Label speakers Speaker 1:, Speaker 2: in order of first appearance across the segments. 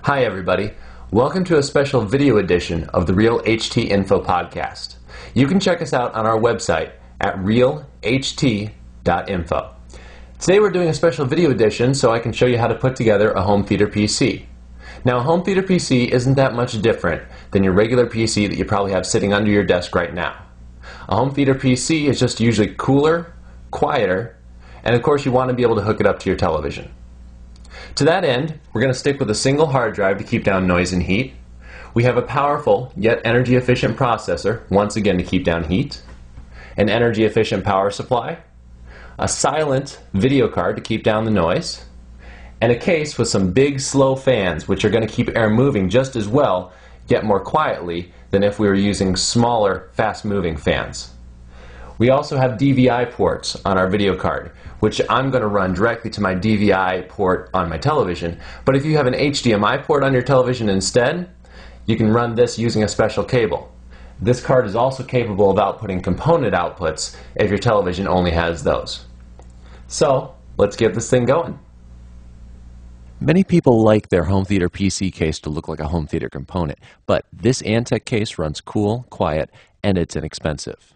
Speaker 1: Hi everybody, welcome to a special video edition of the Real HT Info podcast. You can check us out on our website at realht.info. Today we're doing a special video edition so I can show you how to put together a home theater PC. Now a home theater PC isn't that much different than your regular PC that you probably have sitting under your desk right now. A home theater PC is just usually cooler, quieter, and of course you want to be able to hook it up to your television. To that end, we're going to stick with a single hard drive to keep down noise and heat. We have a powerful yet energy efficient processor, once again to keep down heat, an energy efficient power supply, a silent video card to keep down the noise, and a case with some big slow fans which are going to keep air moving just as well, yet more quietly than if we were using smaller, fast moving fans. We also have DVI ports on our video card, which I'm going to run directly to my DVI port on my television. But if you have an HDMI port on your television instead, you can run this using a special cable. This card is also capable of outputting component outputs if your television only has those. So, let's get this thing going.
Speaker 2: Many people like their home theater PC case to look like a home theater component, but this Antec case runs cool, quiet, and it's inexpensive.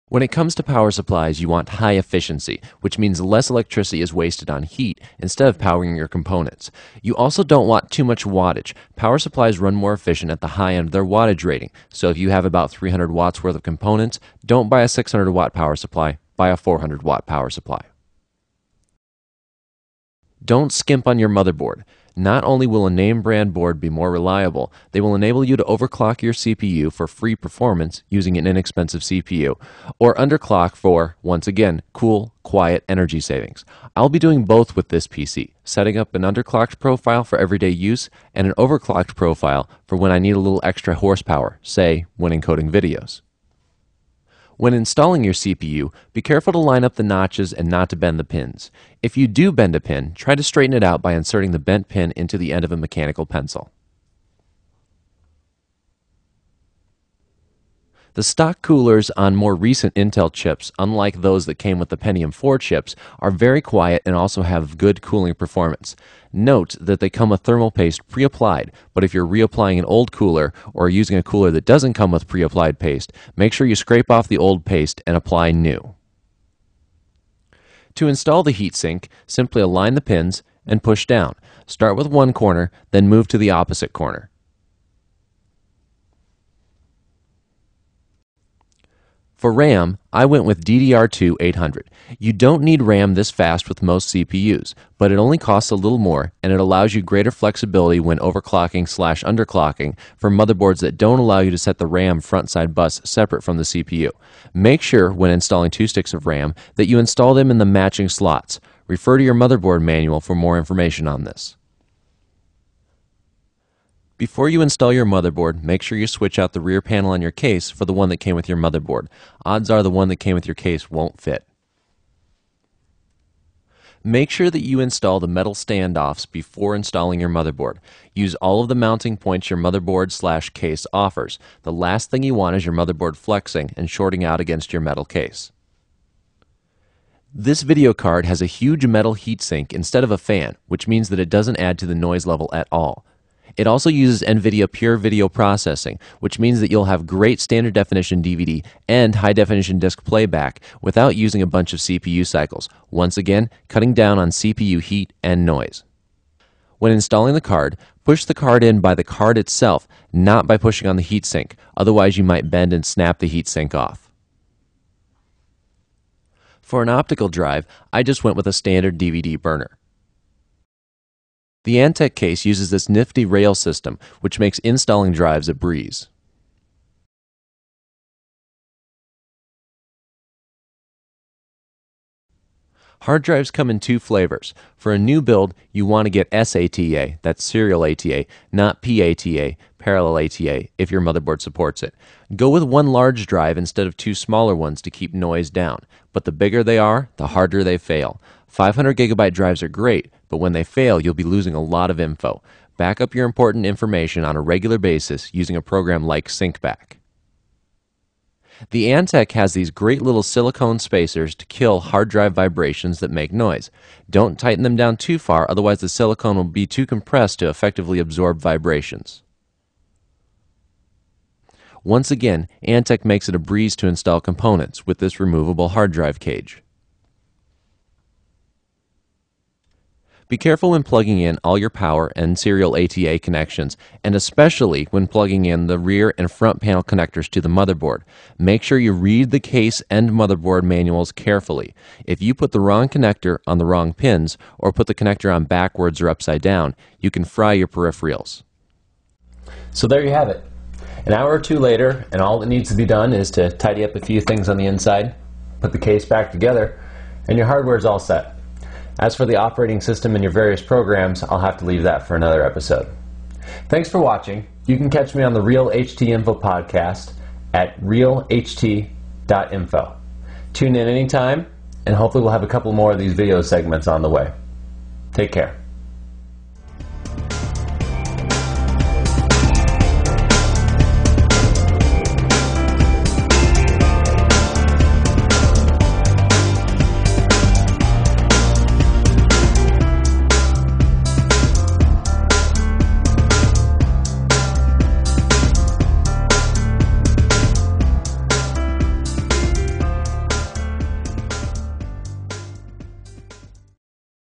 Speaker 2: When it comes to power supplies, you want high efficiency, which means less electricity is wasted on heat instead of powering your components. You also don't want too much wattage. Power supplies run more efficient at the high end of their wattage rating, so if you have about 300 watts worth of components, don't buy a 600 watt power supply, buy a 400 watt power supply. Don't skimp on your motherboard. Not only will a name brand board be more reliable, they will enable you to overclock your CPU for free performance using an inexpensive CPU, or underclock for, once again, cool, quiet energy savings. I'll be doing both with this PC, setting up an underclocked profile for everyday use and an overclocked profile for when I need a little extra horsepower, say, when encoding videos. When installing your CPU, be careful to line up the notches and not to bend the pins. If you do bend a pin, try to straighten it out by inserting the bent pin into the end of a mechanical pencil. The stock coolers on more recent Intel chips, unlike those that came with the Pentium 4 chips, are very quiet and also have good cooling performance. Note that they come with thermal paste pre-applied, but if you're reapplying an old cooler or using a cooler that doesn't come with pre-applied paste, make sure you scrape off the old paste and apply new. To install the heatsink, simply align the pins and push down. Start with one corner, then move to the opposite corner. For RAM, I went with DDR2 800. You don't need RAM this fast with most CPUs, but it only costs a little more and it allows you greater flexibility when overclocking/underclocking for motherboards that don't allow you to set the RAM front-side bus separate from the CPU. Make sure, when installing 2 sticks of RAM, that you install them in the matching slots. Refer to your motherboard manual for more information on this. Before you install your motherboard, make sure you switch out the rear panel on your case for the one that came with your motherboard. Odds are the one that came with your case won't fit. Make sure that you install the metal standoffs before installing your motherboard. Use all of the mounting points your motherboard/case offers. The last thing you want is your motherboard flexing and shorting out against your metal case. This video card has a huge metal heatsink instead of a fan, which means that it doesn't add to the noise level at all. It also uses NVIDIA Pure Video Processing, which means that you'll have great standard definition DVD and high definition disc playback without using a bunch of CPU cycles, once again cutting down on CPU heat and noise. When installing the card, push the card in by the card itself, not by pushing on the heatsink, otherwise you might bend and snap the heatsink off. For an optical drive, I just went with a standard DVD burner. The Antec case uses this nifty rail system, which makes installing drives a breeze. Hard drives come in 2 flavors. For a new build, you want to get SATA, that's serial ATA, not PATA, parallel ATA, if your motherboard supports it. Go with 1 large drive instead of 2 smaller ones to keep noise down, but the bigger they are, the harder they fail. 500 gigabyte drives are great, but when they fail, you'll be losing a lot of info. Back up your important information on a regular basis using a program like SyncBack. The Antec has these great little silicone spacers to kill hard drive vibrations that make noise. Don't tighten them down too far, otherwise the silicone will be too compressed to effectively absorb vibrations. Once again, Antec makes it a breeze to install components with this removable hard drive cage. Be careful when plugging in all your power and serial ATA connections, and especially when plugging in the rear and front panel connectors to the motherboard. Make sure you read the case and motherboard manuals carefully. If you put the wrong connector on the wrong pins, or put the connector on backwards or upside down, you can fry your peripherals.
Speaker 1: So there you have it. An hour or two later, and all that needs to be done is to tidy up a few things on the inside, put the case back together, and your hardware is all set. As for the operating system and your various programs, I'll have to leave that for another episode. Thanks for watching. You can catch me on the Real HT Info podcast at realht.info. Tune in anytime, and hopefully we'll have a couple more of these video segments on the way. Take care.